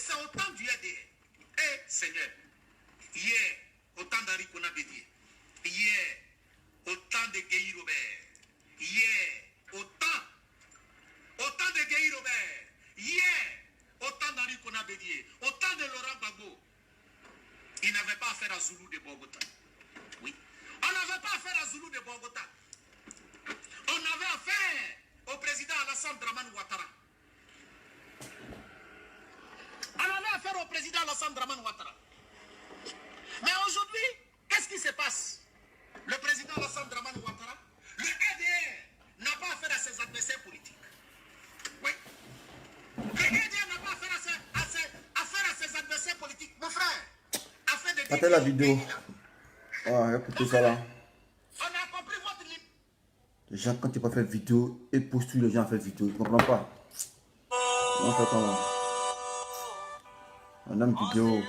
c'est au temps du RDR. Eh, Seigneur, hier, au temps d'Henri Konan-Bédié, hier, au temps de Guéhi Robert, hier, au temps de Guéhi Robert, hier, au temps d'Henri Konan-Bédié, au temps de Laurent Gbagbo, il n'avait pas affaire à Zoulou de Bogota. Oui. On n'avait pas affaire à Zoulou de Bogota. On avait affaire au président Alassane Dramane Ouattara. On avait affaire au président Alassane Dramane Ouattara. Mais aujourd'hui, qu'est-ce qui se passe? Le président Alassane Dramane Ouattara, le RDR n'a pas affaire à ses adversaires politiques. Oui. Le RDR n'a pas affaire à ses adversaires politiques. Mon frère, afin de Partez la vidéo. Ah, écoutez ça là. On a compris votre libre. Les gens, quand tu pas fait vidéo et postule les gens à faire vidéo, ils ne comprennent pas. On fait comment? On a une vidéo.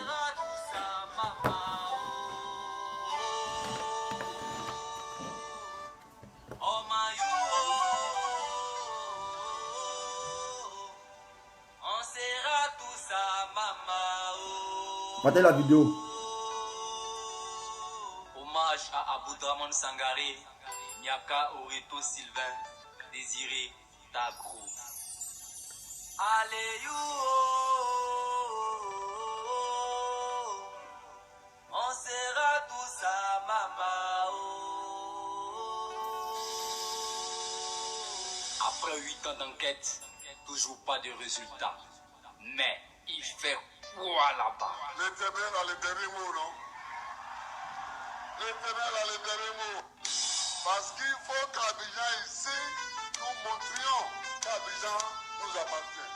Partez la vidéo. Hommage à Aboudraman Sangaré, Nyaka Oreto Sylvain, Désiré Tagro. Alléluia, on sera tous à maman. Après 8 ans d'enquête, toujours pas de résultat. Mais il fait quoi là-bas? L'Éternel a le dernier mot, non? L'Éternel a le dernier mot. Parce qu'il faut qu'Abidjan ici, nous montrions qu'Abidjan nous appartient.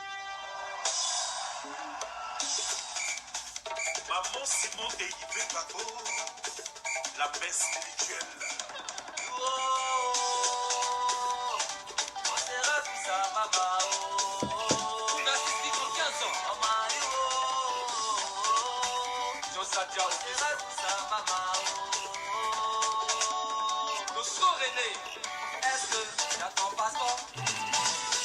Maman Simon et Yves Bago, la messe spirituelle. On sera tous à maman. On a assisté pour 15 ans. Josadia, on sera tous à maman. Nos René, est-ce que t'as ton passeport?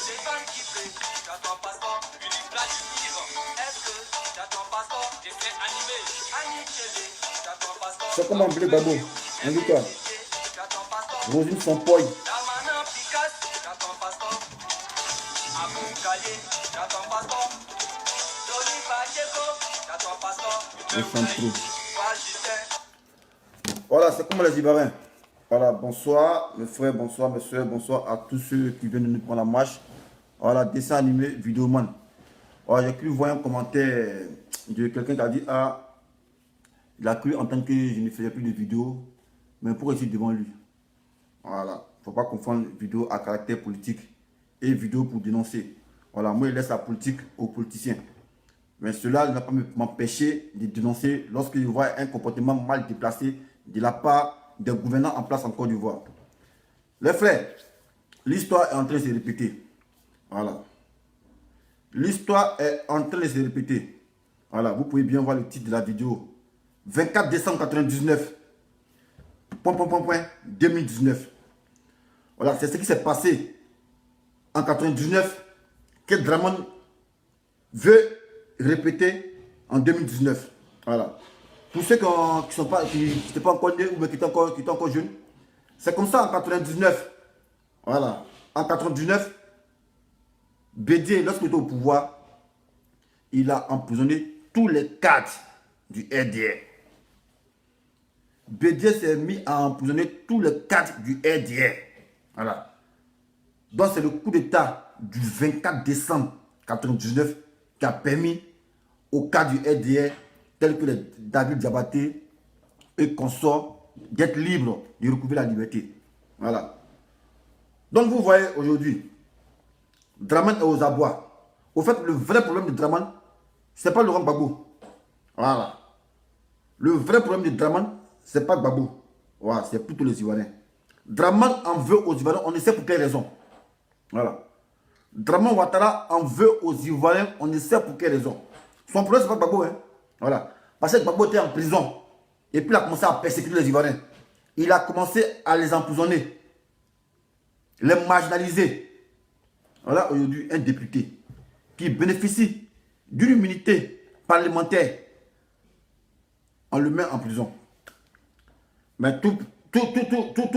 J'ai pas kiffé, t'as ton passeport. Unique Vladimir, est-ce que t'as ton passeport? J'ai fait animer, Annie t'as ton passeport. C'est comme un blé babo. On dit quoi? T'as ton passeport. Rosine son poil. La main Picasso, t'as ton passeport. Abou Kaye, t'as ton passeport. Tony Pacheco, t'as ton passeport. Voilà, c'est comme les Ivoiriens. Voilà, bonsoir mes frères, bonsoir mes soeurs, bonsoir à tous ceux qui viennent de nous prendre la marche. Voilà, dessin animé, vidéoman. Voilà, j'ai cru voir un commentaire de quelqu'un qui a dit, ah, il a cru entendre que je ne faisais plus de vidéos, mais pour être devant lui. Voilà, il ne faut pas confondre vidéo à caractère politique et vidéo pour dénoncer. Voilà, moi, je laisse la politique aux politiciens. Mais cela ne va pas m'empêcher de dénoncer lorsque je vois un comportement mal déplacé de la part des gouvernants en place en Côte d'Ivoire. Les frères, l'histoire est en train de se répéter. Voilà. L'histoire est en train de se répéter. Voilà, vous pouvez bien voir le titre de la vidéo. 24 décembre 99. 2019. Voilà, c'est ce qui s'est passé en 99 que Dramane veut répéter en 2019. Voilà. Pour ceux qui n'étaient pas encore nés ou qui étaient encore jeunes, c'est comme ça en 99. Voilà. En 99, Bédié, lorsqu'il était au pouvoir, il a emprisonné tous les cadres du RDR. Bédié s'est mis à emprisonner tous les cadres du RDR. Voilà. Donc c'est le coup d'État du 24 décembre 1999 qui a permis aux cadres du RDR, tels que les David Diabaté et consorts, d'être libres, de recouvrir la liberté. Voilà. Donc vous voyez aujourd'hui, Dramane est aux abois. Au fait, le vrai problème de Dramane, ce n'est pas Laurent Gbagbo. Voilà. Le vrai problème de Dramane, ce n'est pas Gbagbo. Voilà, c'est plutôt les Ivoiriens. Dramane en veut aux Ivoiriens, on ne sait pour quelle raison. Voilà. Dramane Ouattara en veut aux Ivoiriens, on ne sait pour quelle raison. Son problème, ce n'est pas Gbagbo. Hein. Voilà. Parce que Gbagbo était en prison. Et puis il a commencé à persécuter les Ivoiriens. Il a commencé à les emprisonner, les marginaliser. Voilà aujourd'hui un député qui bénéficie d'une immunité parlementaire, on le met en prison. Mais tout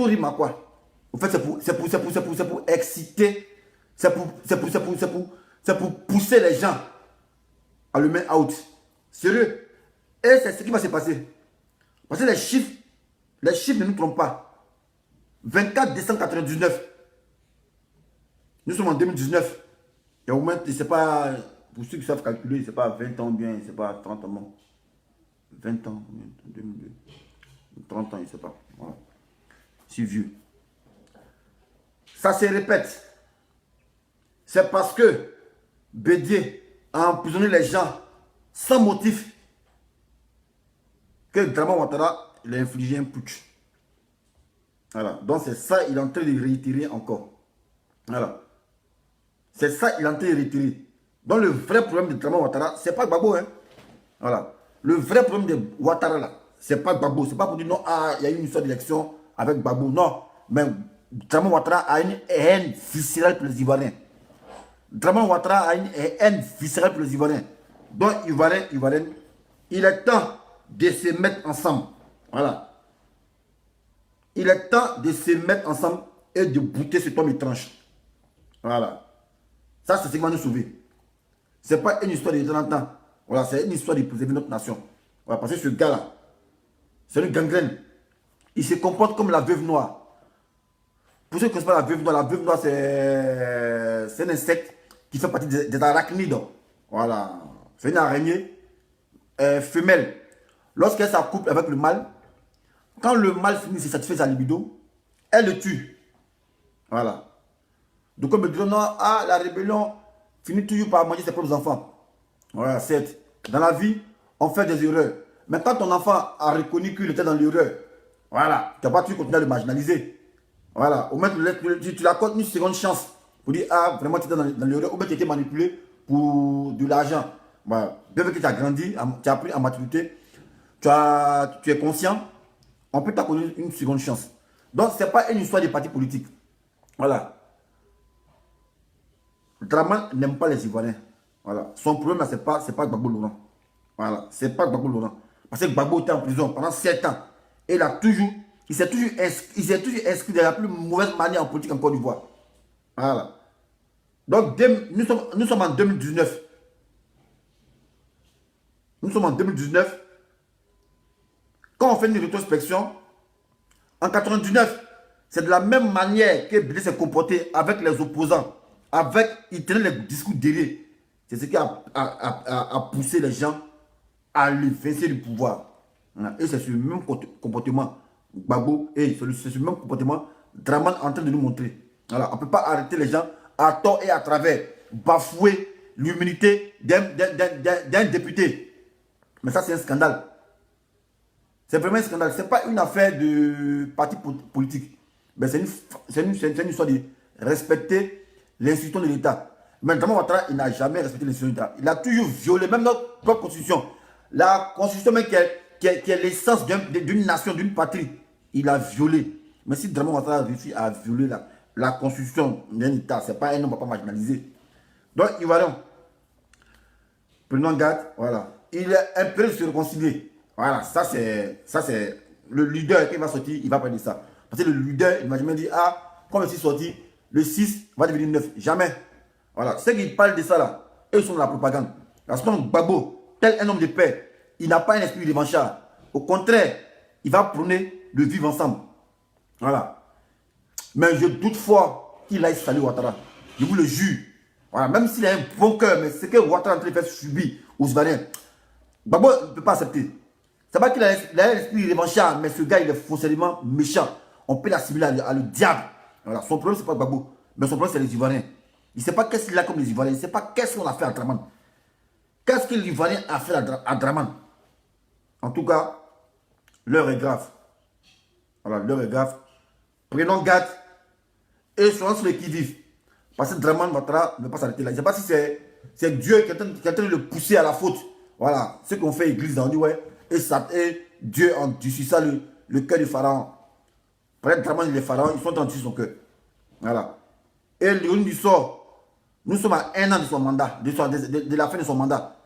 rime à quoi? En fait, c'est pour exciter, c'est pour pousser les gens à le mettre out. Sérieux. Et c'est ce qui va se passer. Parce que les chiffres ne nous trompent pas. 24 décembre 99. Nous sommes en 2019. Et au moins, c'est pas, pour ceux qui savent calculer, c'est pas 20 ans bien, c'est pas 30 ans. 20 ans, 2002. 30 ans, je ne sais pas. Voilà. Je suis vieux. Ça se répète. C'est parce que Bédié a emprisonné les gens sans motif que Draman Ouattara il a infligé un putsch. Voilà. Donc c'est ça, il est en train de réitérer encore. Voilà. C'est ça, il est en train de réitérer. Donc le vrai problème de Draman Ouattara, c'est pas Gbagbo, hein. Voilà. Le vrai problème de Ouattara là, c'est pas Gbagbo. C'est pas pour dire non, ah, il y a eu une histoire d'élection avec Gbagbo. Non. Mais Draman Ouattara a une haine viscérale pour les Ivoiriens. Draman Ouattara a une haine viscérale pour les Ivoiriens. Donc, Ivoiriens, il est temps de se mettre ensemble. Voilà. Il est temps de se mettre ensemble et de bouter cet homme étrange. Voilà. Ça, c'est ce qui va nous sauver. Ce n'est pas une histoire de 30 ans. Voilà, c'est une histoire de préserver notre nation. Voilà, parce que ce gars-là, c'est une gangrène. Il se comporte comme la veuve noire. Pour ceux qui ne connaissent pas la veuve noire, c'est un insecte qui fait partie des arachnides. Voilà. C'est une araignée femelle. Lorsqu'elle s'accouple avec le mâle, quand le mâle finit de satisfaire sa libido, elle le tue. Voilà. Donc on me dit non, ah, la rébellion finit toujours par manger ses propres enfants. Voilà, certes. Dans la vie, on fait des erreurs. Mais quand ton enfant a reconnu qu'il était dans l'erreur, voilà, tu n'as pas pu continuer à le marginaliser. Voilà, au moins tu l'accordes une seconde chance pour dire, ah, vraiment tu étais dans l'erreur, ou bien tu étais manipulé pour de l'argent. Voilà. Bien que tu as grandi, tu as appris en maturité, tu es conscient, on peut t'accorder une seconde chance. Donc, ce n'est pas une histoire de parti politique. Voilà. Draman n'aime pas les Ivoiriens. Voilà. Son problème, ce n'est pas Gbagbo Laurent. Voilà. Ce n'est pas Gbagbo Laurent. Parce que Gbagbo était en prison pendant 7 ans. Et il s'est toujours inscrit de la plus mauvaise manière en politique en Côte d'Ivoire. Voilà. Donc, nous sommes en 2019. Nous sommes en 2019. Quand on fait une rétrospection, en 99, c'est de la même manière que Bédié s'est comporté avec les opposants. Il tenait les discours derrière. C'est ce qui a poussé les gens à lui vincer du pouvoir. Et c'est ce même comportement, Gbagbo, et c'est ce même comportement, Draman en train de nous montrer. Voilà. On ne peut pas arrêter les gens à tort et à travers, bafouer l'humilité d'un député. Mais ça, c'est un scandale. C'est vraiment un scandale. Ce n'est pas une affaire de parti politique. Mais c'est une histoire de respecter l'institution de l'État. Mais Draman Ouattara, il n'a jamais respecté l'institution de l'État. Il a toujours violé, même notre propre constitution. La constitution même qui est l'essence d'une nation, d'une patrie. Il a violé. Mais si Draman Ouattara a réussi à violer la constitution d'un État, ce n'est pas un homme, on ne va pas marginaliser. Donc, Ivoiriens, prenons garde, voilà. Il est impérieux de se réconcilier. Voilà, ça c'est le leader qui va sortir, il va parler de ça. Parce que le leader, il m'a jamais dit, ah, comme il est sorti, le 6 va devenir 9. Jamais. Voilà, ceux qui parlent de ça là, eux sont dans la propagande. Parce que Gbagbo, tel un homme de paix, il n'a pas un esprit revanchard. Au contraire, il va prôner le vivre ensemble. Voilà. Mais je doute fort qu'il aille saluer Ouattara. Je vous le jure. Voilà, même s'il a un bon cœur, mais ce que Ouattara est en train de faire subir aux Ivoiriens, Gbagbo ne peut pas accepter. C'est pas qu'il a un esprit revanchard, mais ce gars, il est foncièrement méchant. On peut l'assimiler à le diable. Voilà. Son problème, c'est pas Gbagbo, mais son problème, c'est les Ivoiriens. Il ne sait pas qu'est-ce qu'il a comme les Ivoiriens. Il ne sait pas qu'est-ce qu'on a fait à Draman. Qu'est-ce que l'Ivoirien a fait à Draman? En tout cas, l'heure est grave. Voilà, l'heure est grave. Prenons garde et soyons sur les qui-vivent. Parce que Draman Ouattara ne va pas s'arrêter là. Je ne sais pas si c'est Dieu qui est en train de le pousser à la faute. Voilà, ce qu'on fait église, on dit ouais, et Dieu endurcit ça le cœur du pharaon. Peut-être Draman et les pharaons, ils sont endurcis son cœur. Voilà. Et Léonie du sort, nous sommes à 1 an de son mandat, de la fin de son mandat.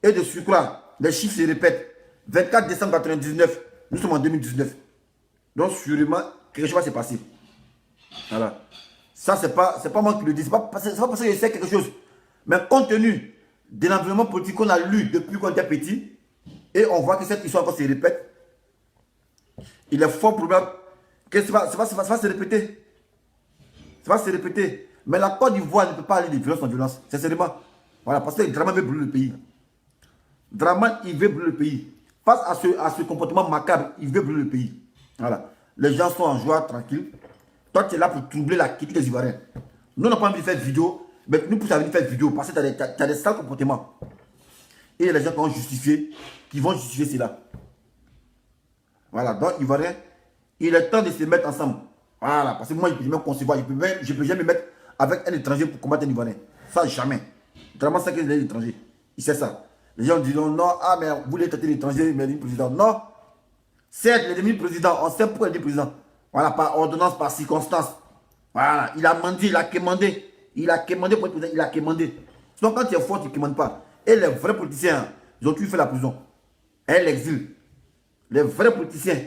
Et de surcroît, les chiffres se répètent. 24 décembre 99, nous sommes en 2019. Donc sûrement, quelque chose va se passer. Voilà. Ça, c'est pas moi qui le dis. C'est pas parce que je sais quelque chose. Mais compte tenu de l'environnement politique qu'on a lu depuis qu'on était petit, et on voit que cette histoire encore se répète, il est fort probable que ça va se répéter. Ça va se répéter. Mais la Côte d'Ivoire ne peut pas aller de violence en violence. Sincèrement. Voilà, parce que Draman veut brûler le pays. Draman, il veut brûler le pays. Face à ce comportement macabre, il veut brûler le pays. Voilà. Les gens sont en joie, tranquille. Toi, tu es là pour troubler la quitte des Ivoiriens. Nous, on n'a pas envie de faire vidéo, mais nous poussons à venir faire vidéo parce que tu as des sales comportements. Et il y a les gens qui vont justifier cela. Voilà, donc Ivoiriens, il est temps de se mettre ensemble. Voilà, parce que moi, je peux même concevoir, je peux jamais me mettre avec un étranger pour combattre un Ivoirien. Ça, jamais. Vraiment, c'est que c'est l'étranger. Il sait ça. Les gens disent non, ah, mais vous voulez traiter l'étranger, mais le président. Non. Certes, les demi-présidents, on sait pourquoi il est président. Voilà, par ordonnance, par circonstance. Voilà, il a menti, il a quémandé. Il a quémandé pour être président, il a quémandé. Sinon, quand tu es fort, tu ne quémandes pas. Et les vrais politiciens, ils ont tous fait la prison. Et l'exil. Les vrais politiciens.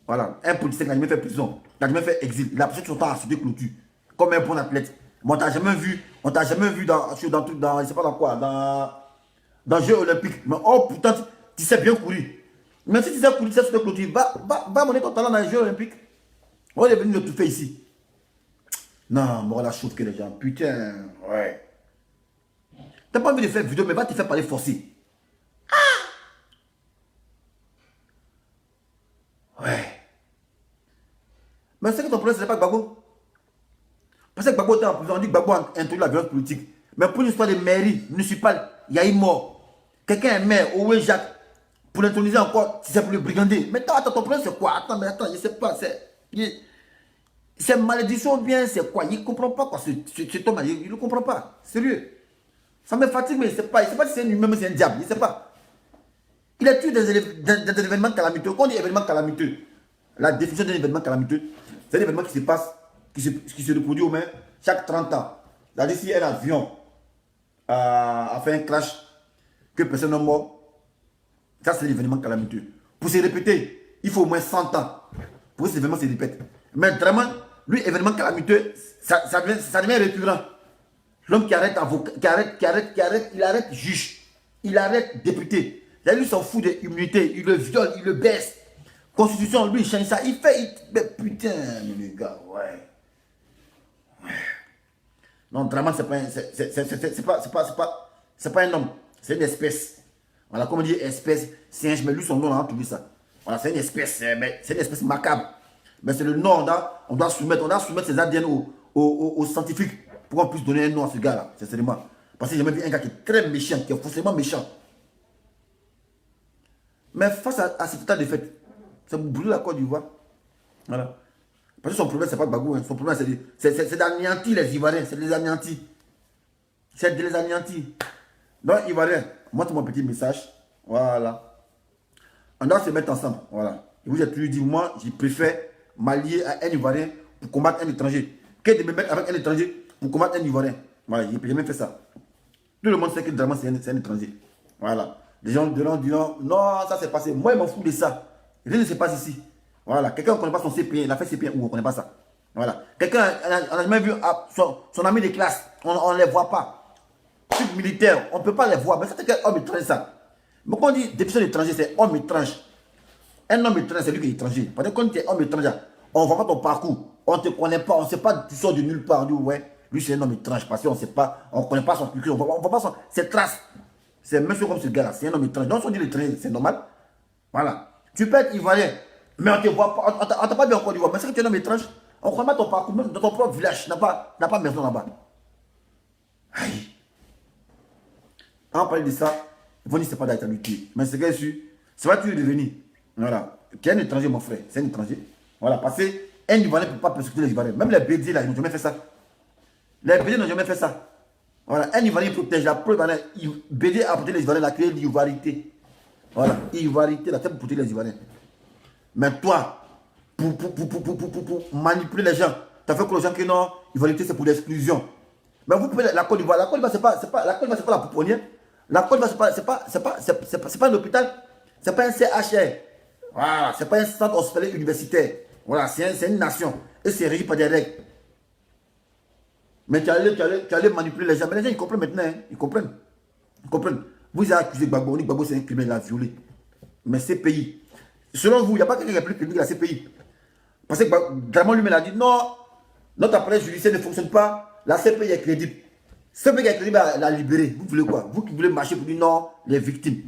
Voilà, un politicien qui n'a jamais fait prison, qui n'a jamais fait exil, il a passé son temps à sauter clôture. Comme un bon athlète. Mais on t'a jamais vu dans je sais pas dans quoi, dans Jeux Olympiques. Mais oh putain, tu sais bien courir. Mais si tu sais courir, tu sais sauter clôture, va monter ton talent dans les Jeux Olympiques. On est venu le tout faire ici. Non, bon, la chauffe que les gens. Putain, ouais. T'as pas envie de faire vidéo, mais va te faire parler forcé. Ouais. Mais c'est que ton problème, ce n'est pas Gbagbo. Parce que Gbagbo était en prison, on dit que Gbagbo a introduit la violence politique. Mais pour une histoire de mairie municipale, il y a eu mort. Quelqu'un est maire, Owe Jacques, pour l'introniser encore, c'est pour le brigander. Mais attends, ton problème, c'est quoi? Attends, je ne sais pas. C'est malédiction bien, c'est quoi? Il ne comprend pas quoi. C'est homme, il ne comprend pas. Sérieux. Ça me fatigue, mais il ne sait pas. Il ne sait pas si c'est un humain, c'est un diable. Il ne sait pas. Il a tué des événements calamiteux. Quand on dit événement calamiteux, la définition d'un événement calamiteux, c'est un événement qui se passe, qui se reproduit au moins chaque 30 ans. C'est-à-dire si un avion a fait un crash, que personne n'est mort, ça c'est l'événement calamiteux. Pour se répéter, il faut au moins 100 ans pour que cet événement se répète. Mais vraiment, lui, événement calamiteux, ça devient récurrent. L'homme qui arrête avocat, il arrête juge, il arrête député. Là, lui s'en fout de l'immunité, il le viole, il le baisse. Constitution, lui, il change ça. Mais putain, les gars, ouais. Non, vraiment, c'est pas un homme, c'est une espèce. Voilà, comme on dit espèce, singe, mais lui, son nom, on a trouvé ça. Voilà, c'est une espèce, c'est une espèce macabre. Mais c'est le nom, on doit soumettre ses ADN aux scientifiques pour qu'on puisse donner un nom à ce gars-là, sincèrement. Parce que j'ai jamais vu un gars qui est très méchant, qui est forcément méchant. Mais face à cet état de fait, c'est brûler la Côte d'Ivoire. Voilà. Parce que son problème, c'est pas Gbagbo. Hein. Son problème, c'est d'anéantir les Ivoiriens. C'est de les anéantir. C'est de les anéantir. Donc, Ivoiriens, montre mon petit message. Voilà. On doit se mettre ensemble. Voilà. Et vous, j'ai toujours dit, moi, je préfère m'allier à un Ivoirien pour combattre un étranger que de me mettre avec un étranger pour combattre un Ivoirien. Voilà, je n'ai jamais fait ça. Tout le monde sait que Draman, c'est un étranger. Voilà. Les gens disent non, ça s'est passé. Moi, je m'en fous de ça. Rien ne se passe ici. Voilà. Quelqu'un ne connaît pas son CPN. Il a fait CPN ou on ne connaît pas ça. Voilà. Quelqu'un, on n'a jamais vu son ami de classe. On ne les voit pas. Truc militaire, on ne peut pas les voir. Mais c'est quel homme étranger ça. Mais quand on dit député étranger, c'est homme étrange. Un homme étranger, c'est lui qui est étranger. Parce que quand tu es homme étranger, on ne voit pas ton parcours. On ne te connaît pas. On ne sait pas, tu sors de nulle part. On dit, ouais, lui c'est un homme étrange. Parce qu'on ne sait pas, on ne connaît pas son culture. On ne voit pas ses traces. C'est monsieur comme ce gars-là, c'est un homme étranger. Donc, si on dit l'étranger, c'est normal. Voilà. Tu peux être ivoirien, mais on ne te voit pas, on t'a pas bien encore d'Ivoire. Mais c'est que tu es un homme étrange. On ne croit pas ton parcours, même dans ton propre village, n'a pas maison là-bas. Aïe. En parlant de ça, ils vont dire que ce n'est pas d'actualité. Mais c'est que c'est pas tu es devenu. Voilà. Tu es un étranger, mon frère. C'est un étranger. Voilà. Parce qu'un Ivoirien ne peut pas persécuter les Ivoiriens. Même les BD, là, ils n'ont jamais fait ça. Les BD n'ont jamais fait ça. Voilà, un Ivoirien protège la preuve. BD a protégé les Ivoiriens, il a créé l'ivoirité. Voilà, l'ivoirité, la tête pour protéger les Ivoiriens. Mais toi, pour manipuler les gens, tu as fait que les gens que non, l'ivoirité c'est pour l'exclusion. Mais vous pouvez la Côte d'Ivoire. La Côte d'Ivoire, c'est pas la pouponnière. La Côte d'Ivoire, c'est pas un hôpital. C'est pas un CHR. Voilà, c'est pas un centre hospitalier universitaire. Voilà, c'est une nation. Et c'est régi par des règles. Mais tu allais manipuler les gens. Mais les gens, ils comprennent maintenant. Hein. Ils comprennent. Ils comprennent. Vous avez accusé Gbagbo. On dit Gbagbo, c'est un criminel, il a violé. Mais ces pays, selon vous, il n'y a pas quelqu'un qui est plus criminel à ces pays. Parce que Dramane lui-même a dit non, notre appareil judiciaire ne fonctionne pas. La CPI est crédible. CPI est crédible à la libérer. Vous voulez quoi? Vous qui voulez marcher pour dire non, les victimes.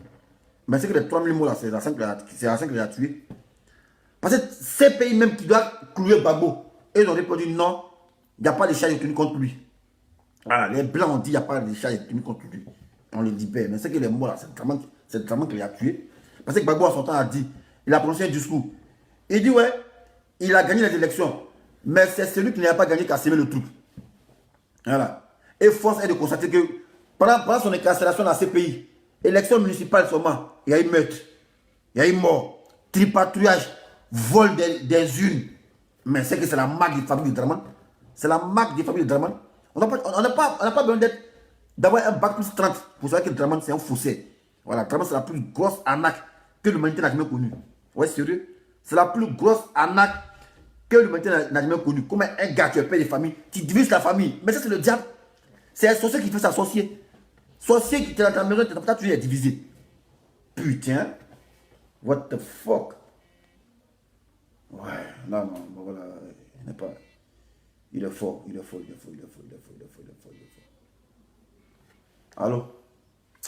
Mais c'est que les 3000 mots là, c'est la 5 qui les a tués. Parce que ces pays même qui doivent clouer Gbagbo, et ils ont répondu non, il n'y a pas de charge tenue contre lui. Voilà, les blancs ont dit il n'y a pas de charge tenue contre lui. On le libère. Mais c'est que les mots là, c'est Dramane qui les a tués. Parce que Gbagbo en son temps a dit, il a prononcé un discours. Il dit ouais, il a gagné les élections. Mais c'est celui qui n'a pas gagné qui a semé le truc. Voilà. Et force est de constater que pendant son incarcération dans ces pays, élection municipale seulement, il y a eu meurtre, il y a eu mort, tripatouillage, vol des urnes. Mais c'est que c'est la marque des familles de Dramane. C'est la marque des familles de Dramane. On n'a pas besoin d'avoir un bac plus 30 pour savoir que Dramane c'est un faussaire. Voilà, Dramane c'est la plus grosse arnaque que l'humanité n'a jamais connue. Ouais, sérieux? C'est la plus grosse arnaque que l'humanité n'a jamais connue. Comme un gars qui est père de famille, tu divises la famille. Mais ça c'est le diable. C'est un sorcier qui fait ça, sorcier. Sorcier qui est dans ta maison, tu es divisé. Putain. What the fuck? Ouais, non, voilà. Il n'est pas. Il est fort, il est fort. Allô?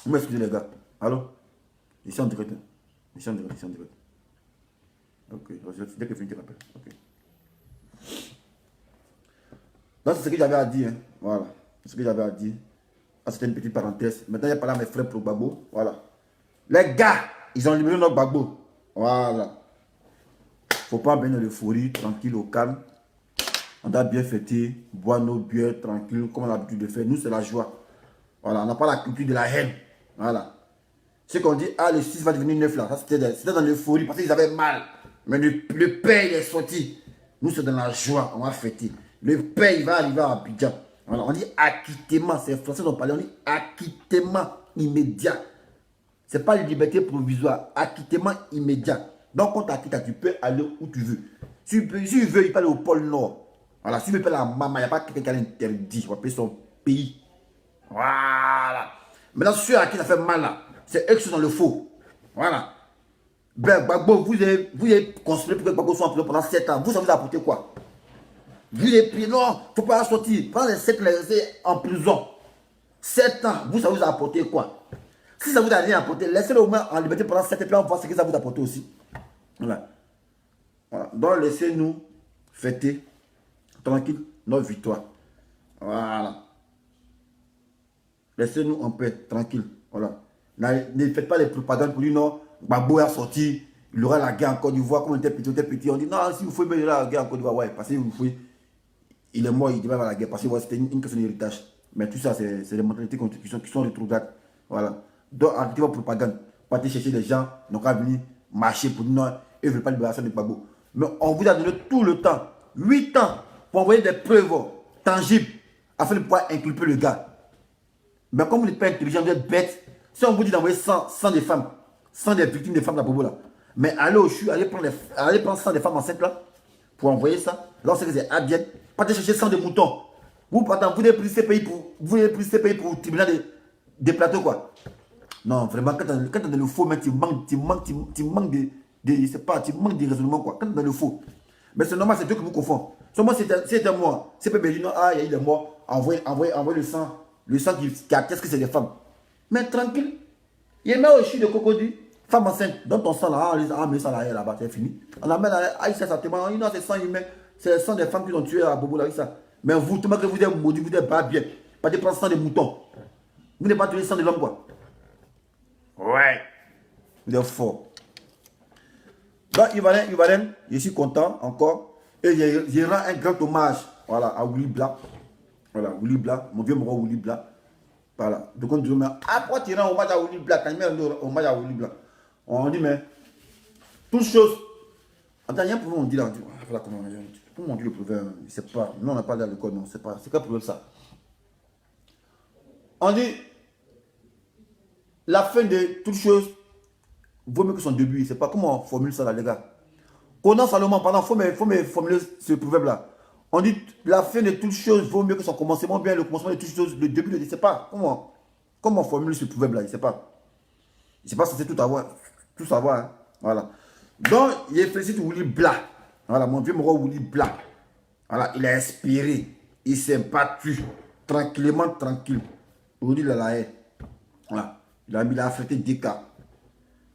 Vous m'excusez les gars. Allô? Je suis en direct. Ok, dès que je finis, je rappelle. Ok. Donc c'est ce que j'avais à dire. Hein. Voilà. C'est ce que j'avais à dire. Ah, c'était une petite parenthèse. Maintenant, il y a parlé à mes frères pour Gbagbo. Voilà. Les gars, ils ont libéré notre Gbagbo. Voilà. Faut pas venir dans l'euphorie, tranquille, au calme. On doit bien fêter, boire nos bières tranquille, comme on a l'habitude de faire. Nous, c'est la joie. Voilà, on n'a pas la culture de la haine. Voilà. Ce qu'on dit, ah, le 6 va devenir 9 là. Ça, c'était dans l'euphorie parce qu'ils avaient mal. Mais le père, il est sorti. Nous, c'est dans la joie. On va fêter. Le père, il va arriver à Abidjan. Voilà, on dit acquittement. C'est les Français qui ont parlé. On dit acquittement immédiat. Ce n'est pas une liberté provisoire. Acquittement immédiat. Donc, quand tu acquittes, tu peux aller où tu veux. Si tu veux, il peut aller au pôle Nord. Voilà, si tu veux aller à Mama, il n'y a pas quelqu'un qui a l'interdit. On va payer son pays. Voilà. Maintenant, ceux à qui ça fait mal là, c'est eux qui sont dans le faux. Voilà. Ben, Gbagbo, vous avez considéré pour que Gbagbo soit en prison pendant 7 ans. Vous, ça vous a apporté quoi? Vous avez pris, non, il ne faut pas la sortir. Pendant les 7 ans, les rester en prison. 7 ans, vous, ça vous a apporté quoi? Si ça vous a rien apporté, laissez-le au moins en liberté pendant 7 ans, puis on va voir ce que ça vous a apporté aussi. Voilà. Voilà. Donc, laissez-nous fêter tranquille notre victoire. Voilà. Laissez-nous en paix, tranquille. Voilà. Ne faites pas les propagandes pour dire non, Gbagbo est sorti, il aura la guerre en Côte d'Ivoire, comme on était petit. On dit non, si vous faites la guerre en Côte d'Ivoire, ouais, parce que vous faites, il est mort, il devait avoir la guerre, parce que ouais, c'était une question d'héritage. Mais tout ça, c'est des mentalités qui sont rétrogrades. Voilà. Donc, arrêtez votre propagande. Partez chercher des gens, n'ont qu'à venir marcher pour dire non, ils ne veulent pas libération de Gbagbo. Mais on vous a donné tout le temps, 8 ans, pour envoyer des preuves tangibles, afin de pouvoir inculper le gars. Mais comme vous n'êtes pas intelligent, vous êtes bête. Si on vous dit d'envoyer 100 des femmes, 100 des victimes des femmes de la Bobo là, mais allez au CHU, allez prendre 100 des femmes enceintes là, pour envoyer ça. Là, on sait que c'est Abien. Partez chercher 100 des moutons. Vous n'avez plus ces pays pour le tribunal des plateaux quoi. Non, vraiment, quand tu es dans le faux, mais tu manques de raisonnement quoi. Quand tu es dans le faux. Mais c'est normal, c'est Dieu qui vous confond. Seulement, c'était moi. C'est pas bien, non, ah, il y a eu des morts. Envoyez le sang. Le sang qui atteste que c'est des femmes. Mais tranquille. Il y a même au CHU de Cocody. Femme enceinte. Dans ton sang là, on met ça là-bas, c'est fini. On amène à ça, non, c'est sang humain. C'est le sang des femmes qui ont tué à Bobo là, ça. Mais vous, tout le monde que vous êtes maudit, vous n'êtes pas bien. Pas de prendre sang des moutons. Vous n'êtes pas tué le sang de l'homme quoi. Ouais. Vous êtes fort. Donc, Ivalène, je suis content encore. Et je rends un grand hommage voilà, à Willy Bla. Voilà, Willy Bla, mon vieux moro Willy Bla. Voilà. Donc, on dit, mais pourquoi tu rends hommage à Willy Bla? Quand il met un hommage à Willy Bla. On dit, mais, toute chose. Attends, il y a un problème, on dit là. Voilà, comment on dit le proverbe? Je ne sais pas. Nous, on n'a pas d'aller à l'école, non, c'est pas. C'est quoi le problème ça? On dit, la fin de toute chose vaut mieux que son début. C'est pas comment on formule ça là, les gars. Conan Salomon, pardon, faut me formuler ce proverbe-là. On dit la fin de toute chose vaut mieux que son commencement, bien le commencement de toute chose, le début, je ne sais pas. Comment on formule ce proverbe-là, je ne sais pas. Je ne sais pas si c'est tout savoir. Hein. Voilà. Donc, il félicite Willy Bla. Voilà, mon vieux moro Willy Bla. Voilà, il a inspiré. Il s'est battu. Tranquillement, tranquille. Aujourd'hui, il a la haine. Voilà. Il a affrété des cas.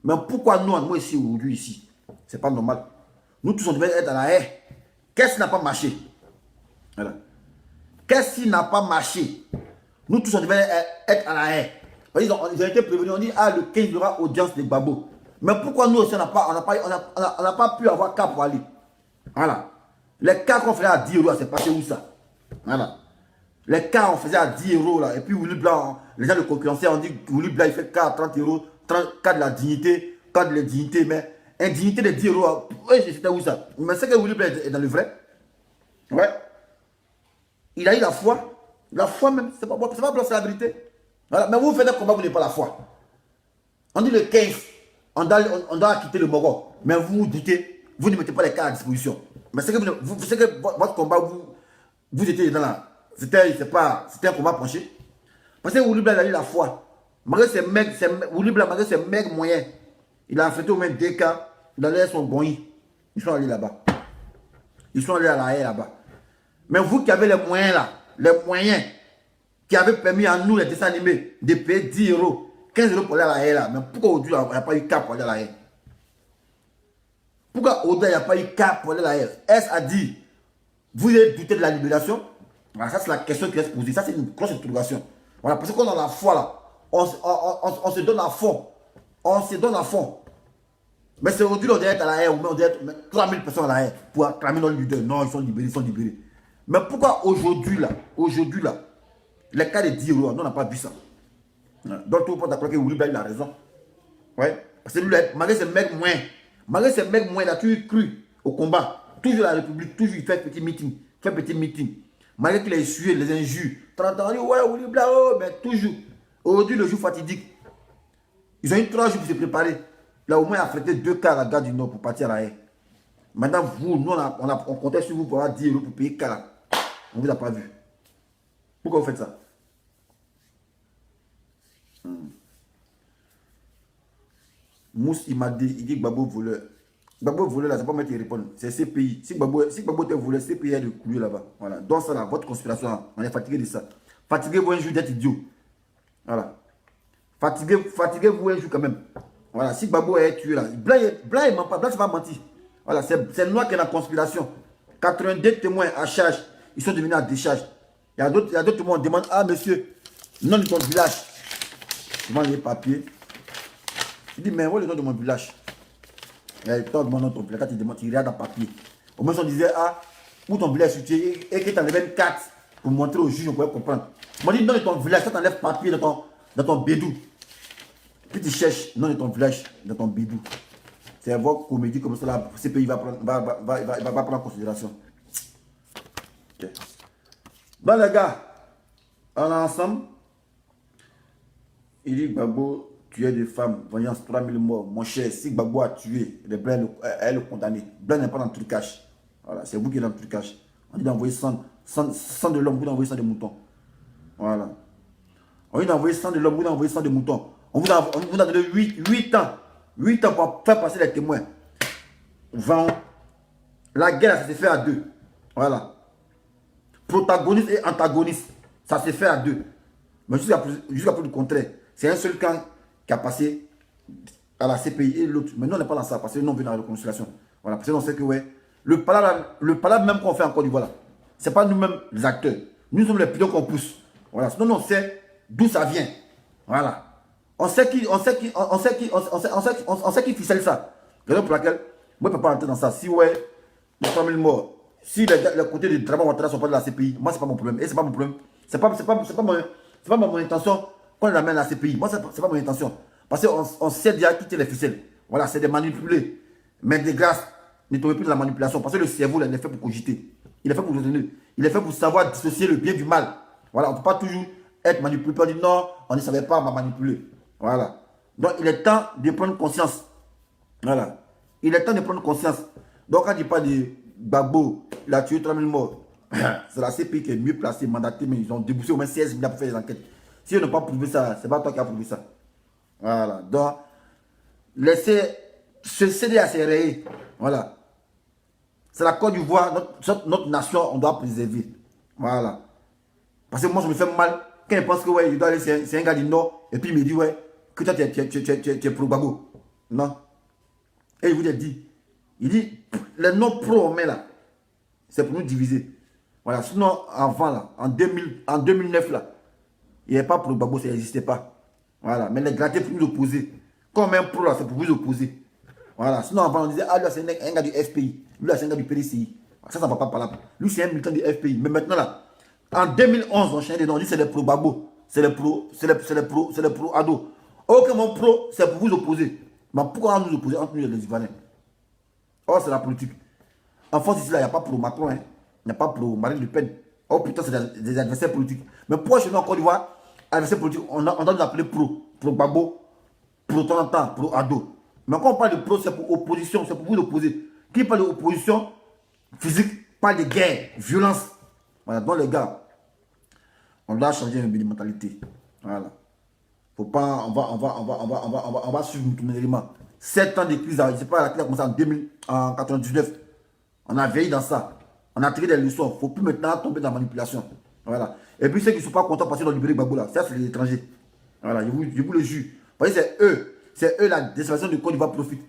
Mais pourquoi nous, moi ici, aujourd'hui, ici, c'est pas normal. Nous tous, on devait être à la haie. Qu'est-ce qui n'a pas marché? Voilà. Qu'est-ce qui n'a pas marché? Nous tous, on devait être à la haie. Ils ont été prévenus, on dit, le 15, il y aura audience des babos. Mais pourquoi nous aussi, on n'a pas pu avoir cas pour aller? Voilà. Les cas qu'on faisait à 10 euros, c'est passé où ça? Voilà. Les cas on faisait à 10 euros, là. Et puis, Willy Blanc, les gens de concurrencer, on dit, Willy Blanc, il fait cas à 30 euros, cas de la dignité, cas de la dignité, mais indignité de 10 euros, oui, c'était où ça? Mais c'est que Willy Blanc est dans le vrai. Ouais. Il a eu la foi. La foi même, c'est pas c'est la vérité. Voilà. Mais vous faites un combat, vous n'avez pas la foi. On dit le 15, on doit quitter le Moro. Mais vous doutez, vous ne mettez pas les cas à disposition. Mais c'est que, votre combat, vous étiez dans la... C'était un combat penché. Parce que Willy Blanc a eu la foi. Malgré ses mecs moyens, il a affrété au moins 2 cas. Il a l'air son bon. Ils sont allés là-bas. Ils sont allés à la haie là-bas. Mais vous qui avez les moyens là, les moyens qui avaient permis à nous, les dessins animés, de payer 10 euros, 15 euros pour aller à la haie là. Mais pourquoi aujourd'hui il n'y a pas eu cas pour aller à la haie? Pourquoi aujourd'hui il n'y a pas eu cas pour aller à la haie? Est-ce à dire, vous avez douté de la libération? Voilà, ça c'est la question qui reste posée. Ça c'est une grosse interrogation. Voilà, parce qu'on a la foi là. On se donne à fond. On se donne à fond. Mais c'est aujourd'hui on doit être à la haie, ou on doit être 3000 personnes à la haie pour acclamer nos leaders. Non, ils sont libérés. Mais pourquoi aujourd'hui là, les cas de 10 euros, nous on n'a pas vu ça. Donc tout le monde d'accord que Willy Blanc il a raison. Ouais. Parce que lui, malgré ses mecs moins, il a toujours cru au combat. Toujours la République, toujours il fait petit meeting. Malgré qu'il a essuyé les injures. 30 ans, ouais, Willy Blanc, oh, mais toujours. Aujourd'hui, le jour fatidique. Ils ont eu 3 jours pour se préparer. Là, au moins, il a affrété 2 cas à la gare du Nord pour partir à la haie. Maintenant, vous, nous, on comptait sur vous pour avoir 10 euros pour payer cas. On ne vous a pas vu. Pourquoi vous faites ça? Mousse, il m'a dit, il dit Gbagbo voleur. Gbagbo voleur, là, c'est pas moi qui réponds. C'est CPI. Si Gbagbo était voleur, CPI est de couler là-bas. Voilà. Donc, ça, là, votre conspiration, là, on est fatigué de ça. Fatiguez-vous un jour d'être idiot. Voilà. Fatiguez-vous un jour quand même. Voilà. Si Gbagbo est tué, là, Blanc, il ment pas. Blanc, c'est pas menti. Voilà. C'est noir qui est dans la conspiration. 82 témoins à charge. Ils sont devenus à décharge. Il y a d'autres témoins qui demandent, monsieur, nom de ton village. Je demande les papiers. Il dit, mais où est le nom de mon village? Il y a le temps de mon nom de ton village. Quand il demande, il regarde dans le papier. Au moins, on disait, où ton village est situé et que tu enlèves une carte pour montrer au juge, on pourrait comprendre. On dit, nom de ton village, quand tu enlèves papier dans ton bédou. Puis tu cherches nom de ton village dans ton bédou. C'est votre comédie comme ça, là, CPI va prendre en considération. Okay. Bon, les gars, on est ensemble. Il dit, Gbagbo, tuer des femmes, voyance 3000 morts. Mon cher, si Gbagbo a tué, les Blancs, elle est le condamné. Blanc n'est pas dans le trucage. Voilà, c'est vous qui êtes dans le trucage. On dit d'envoyer 100 de l'homme, vous d'envoyer 100 de moutons. Voilà. On dit d'envoyer 100 de l'homme, vous d'envoyer 100 de moutons. On vous a donné 8 ans. 8 ans pour faire passer les témoins. 20 ans. La guerre, ça s'est fait à 2. Voilà. Protagoniste et antagoniste, ça s'est fait à 2. Mais jusqu'à plus le contraire. C'est un seul camp qui a passé à la CPI et l'autre. Mais nous, on n'est pas dans ça, parce que nous, on vient dans la réconciliation. Voilà, parce que on sait que, ouais, le palabre même qu'on fait en Côte d'Ivoire, ce n'est pas nous-mêmes les acteurs. Nous sommes les pilotes qu'on pousse. Voilà, sinon, on sait d'où ça vient. Voilà. On sait qui ficelle ça. Raison pour laquelle, moi, je ne peux pas rentrer dans ça. Si, ouais, les 3000 morts, si le côté de Draman Ouattara sont pas de la CPI, moi, ce n'est pas mon problème. Et ce n'est pas mon problème. C'est pas mon intention qu'on l'amène à la CPI. Moi, ce n'est pas mon intention. Parce qu'on sait déjà quitter les ficelles. Voilà, c'est des manipulés. Mais de grâce, ne tombez plus dans la manipulation. Parce que le cerveau, là, il est fait pour cogiter. Il est fait pour raisonner. Il est fait pour savoir dissocier le bien du mal. Voilà, on ne peut pas toujours être manipulé. On dit non, on ne savait pas, on m'a manipulé. Voilà. Donc, il est temps de prendre conscience. Voilà. Il est temps de prendre conscience. Donc, quand il parle de Gbagbo, il a tué 3000 morts. C'est la CPI qui est mieux placée, mandatée, mais ils ont déboursé au moins 16 milliards pour faire des enquêtes. Si on n'a pas prouvé ça, c'est pas toi qui as prouvé ça. Voilà. Donc, laissez se céder à ses rayés. Voilà. C'est la Côte d'Ivoire, notre nation, on doit préserver. Voilà. Parce que moi, je me fais mal quand il pense que ouais, il doit aller, c'est un gars du Nord, et puis il me dit ouais, que toi, tu es pro Gbagbo. Non. Et il vous a dit, il dit, les non-pro, on met là, c'est pour nous diviser. Voilà, sinon, avant là, en 2009 là, il n'y avait pas pro Gbagbo, ça n'existait pas. Voilà, mais les grattés pour nous opposer. Comme un pro là, c'est pour vous opposer. Voilà, sinon avant on disait, ah lui c'est un gars du FPI, lui c'est un gars du PDCI. Ça ne va pas par là. Lui c'est un militant du FPI. Mais maintenant là, en 2011, on change des noms, on dit c'est les pro Gbagbo, c'est les pro Ado. Ok, mon pro, c'est pour vous opposer. Mais pourquoi nous opposer entre nous et les Ivoiriens? Oh, c'est la politique. En France, ici, là, il n'y a pas pro Macron, hein. Il n'y a pas pro Marine Le Pen. Oh putain, c'est des adversaires politiques. Mais pourquoi chez nous en Côte d'Ivoire, adversaires politiques, on doit nous appeler pro Gbagbo, pro Tontan, pro Ado. Mais quand on parle de pro, c'est pour opposition, c'est pour vous opposer. Qui parle d'opposition physique, parle de guerre, violence. Voilà, donc les gars, on doit changer de mentalité. Voilà. Faut pas, on va suivre tout l'élément. 7 ans de crise, je sais pas, la crise a commencé en 99. On a veillé dans ça. On a tiré des leçons. Il ne faut plus maintenant tomber dans la manipulation. Voilà. Et puis ceux qui ne sont pas contents parce qu'ils ont libéré Gbagbo là, ça c'est les étrangers. Voilà, je vous le jure. Parce que c'est eux la déstabilisation de Côte d'Ivoire profite.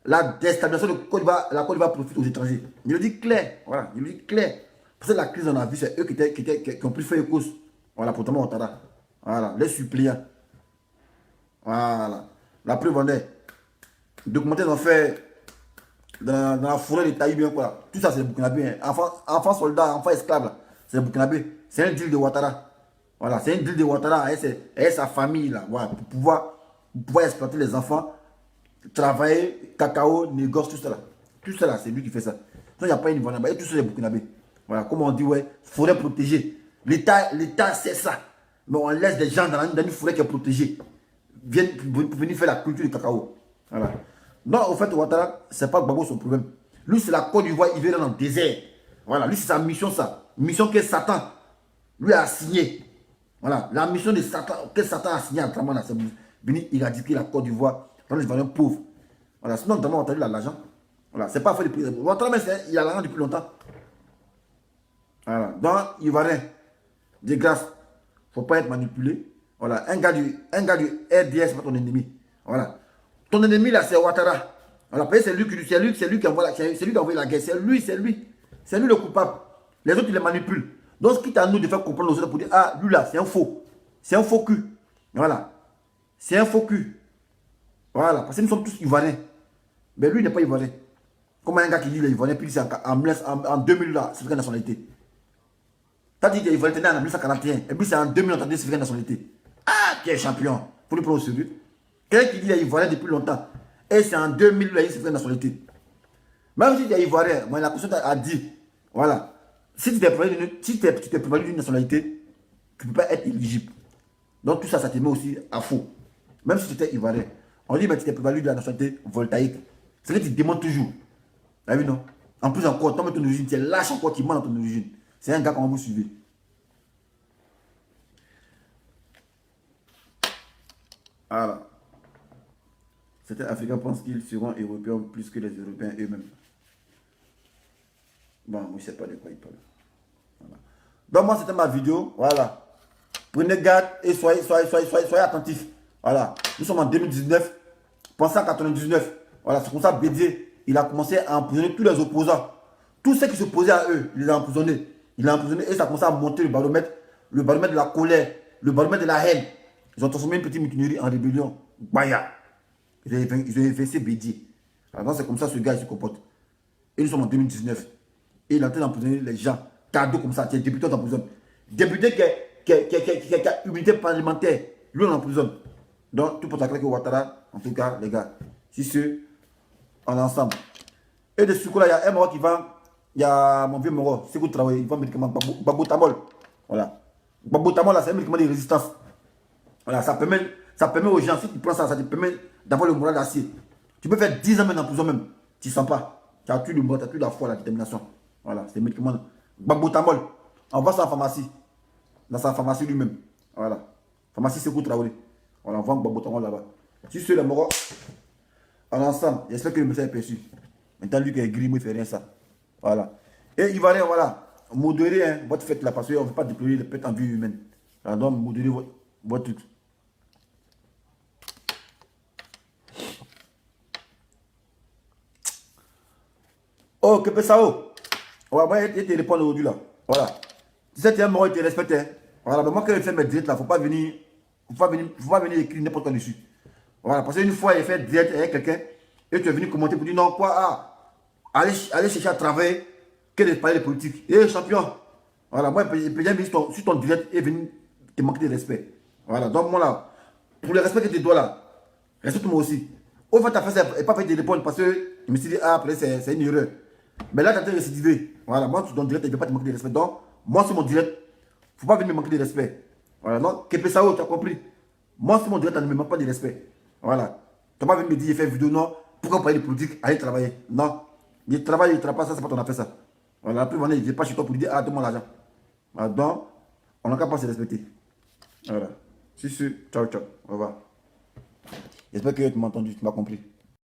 La déstabilisation de Côte d'Ivoire, la Côte d'Ivoire profite aux étrangers. Je le dis clair. Voilà, je le dis clair. Parce que la crise on a vu, c'est eux qui ont plus fait cause. Voilà, pour Thomas Ouattara. Voilà, les suppliants. Voilà. La preuve en est. Documentaire ont fait dans la forêt des Taïbiens, quoi. Tout ça, c'est les Burkinabés. Hein. Enfants soldats, enfants esclaves, c'est les Burkinabés. C'est un deal de Ouattara. Voilà, c'est un deal de Ouattara et sa famille, là. Voilà, pour pouvoir exploiter les enfants, travailler, cacao, négoce, tout ça, là. Tout ça, là, c'est lui qui fait ça. Donc, il n'y a pas une Ivoirien. Et tout ça, c'est les Burkinabés. Voilà, comme on dit, ouais, forêt protégée. L'État, c'est ça. Mais on laisse des gens dans une forêt qui est protégée. Viennent pour venir faire la culture du cacao. Voilà. Non, au fait, Ouattara, c'est pas Gbagbo son problème. Lui, c'est la Côte d'Ivoire, il vient dans le désert. Voilà, lui, c'est sa mission, ça. Mission que Satan lui a signée. Voilà, la mission de Satan, que Satan a signée à Dramana, c'est venir éradiquer la Côte d'Ivoire dans les Ivoiriens pauvres. Voilà, sinon, Dramana, Ouattara, il a l'argent. Voilà, c'est pas fait depuis. Ouattara, mais il a l'argent depuis longtemps. Voilà, donc, Ivoirien, de grâce, faut pas être manipulé. Voilà, un gars du RDS, c'est pas ton ennemi. Voilà. Ton ennemi là, c'est Ouattara. Voilà, c'est lui qui envoie la guerre. C'est lui le coupable. Les autres, ils les manipulent. Donc, ce qui est à nous de faire comprendre aux autres pour dire, ah, lui là, c'est un faux. C'est un faux cul. Voilà. C'est un faux cul. Voilà, parce que nous sommes tous Ivoiriens. Mais lui, il n'est pas Ivoirien. Comme un gars qui dit qu'il est Ivoirien, puis c'est en 2000 là, c'est quelle nationalité. T'as dit qu'il est Ivoirien en 1941, et puis c'est en 2000 on t'a dit c'est quelle nationalité. Ah, qui est champion. Pour le prendre au sérieux. Quelqu'un qui dit qu'il est Ivoirien depuis longtemps, et c'est en 2000 là, il s'est fait nationalité. Même si tu es Ivoirien, moi, la personne a dit, voilà, si tu t'es prévalu d'une nationalité, tu ne peux pas être éligible. Donc tout ça, ça te met aussi à faux. Même si tu étais Ivoirien, on dit, mais tu t'es prévalu de la nationalité voltaïque. C'est que tu démontes toujours. T'as vu, non? En plus encore, ton origine, tu es lâche encore, tu mens dans ton origine. C'est un gars qu'on va vous suivre. Voilà. Certains Africains pensent qu'ils seront Européens plus que les Européens eux-mêmes. Bon, je ne sais pas de quoi ils parlent. Voilà. Donc moi, c'était ma vidéo. Voilà. Prenez garde et soyez attentifs. Voilà. Nous sommes en 2019. Pensez en 99. Voilà, c'est comme ça Bédié, il a commencé à emprisonner tous les opposants. Tous ceux qui s'opposaient à eux, il les a emprisonnés. Il a emprisonné et ça a commencé à monter le baromètre de la colère, le baromètre de la haine. Ils ont transformé une petite mutinerie en rébellion. Baya. Ils ont inversé Bédié. Alors c'est comme ça ce gars il se comporte. Et nous sommes en 2019. Et il est en train d'emprisonner les gens. Cadeau comme ça, tiens, député d'emprisonne. Député qui a immunité parlementaire, lui on emprisonne. Donc tout pour t'accueillir que Ouattara, en tout cas, les gars, si ceux, on est ensemble. Et de ce coup-là, il y a un Moro qui va, il y a mon vieux Moro, c'est vous travaillez, il vend un médicament Gbagbo Tamol. Voilà. Gbagbo Tamol, là, c'est un médicament de résistance. Voilà, ça permet Ça permet aux gens, si tu prends ça, ça te permet d'avoir le moral d'acier. Tu peux faire 10 ans même en prison même. Tu ne sens pas. Tu as tout le moral, tu as toute la foi, la détermination. Voilà, c'est le médicament. Bagbotamol. On va ça en pharmacie. Dans sa pharmacie lui-même. Voilà. Pharmacie Sékou Traoré. Voilà, on vend Bagbotamol là-bas. Si c'est le mort, en ensemble, j'espère que le message est perçu. Maintenant, lui qui est gris, il ne fait rien ça. Voilà. Et Ivoirien, voilà. Modérez hein, votre fête là, parce qu'on ne veut pas déployer les pertes en vie humaine. Alors, donc, modérez votre truc. Oh, que Sao. Ouais, moi, il te répond aujourd'hui là. Voilà. Si c'est un mort, il te respecte. Hein. Voilà, mais moi, quand je fais mes directs là, il ne faut pas venir écrire n'importe quoi dessus. Voilà, parce qu'une fois, il fait direct avec quelqu'un, et tu es venu commenter pour dire non, quoi, allez chercher à travailler, que de parler de politique. Eh, champion. Voilà, moi, je peux bien venir sur ton direct et venir te manquer de respect. Voilà, donc moi là, pour le respect que tu dois là, respecte-moi aussi. Au fait, tu as fait ça et pas fait de répondre parce que je me suis dit, ah, après, c'est une erreur. Mais là, tu as été récidivé. Voilà, moi, sur ton direct, je ne vais pas te manquer de respect. Donc, moi, sur mon direct, il ne faut pas venir me manquer de respect. Voilà, donc, Kepesao, tu as compris. Moi, sur mon direct, tu ne me manques pas de respect. Voilà. Tu n'as pas venir me dire, j'ai fait une vidéo, non. Pourquoi parler de politique? Allez travailler. Non. Je travaille, je ne travaille pas, ça, c'est pas ton affaire, ça. Voilà, après, je n'ai pas chez toi pour lui dire, ah, donne-moi l'argent. Voilà, donc, on n'a qu'à pas se respecter. Voilà. Si, ciao, ciao. Au revoir. J'espère que tu m'as entendu, tu m'as compris.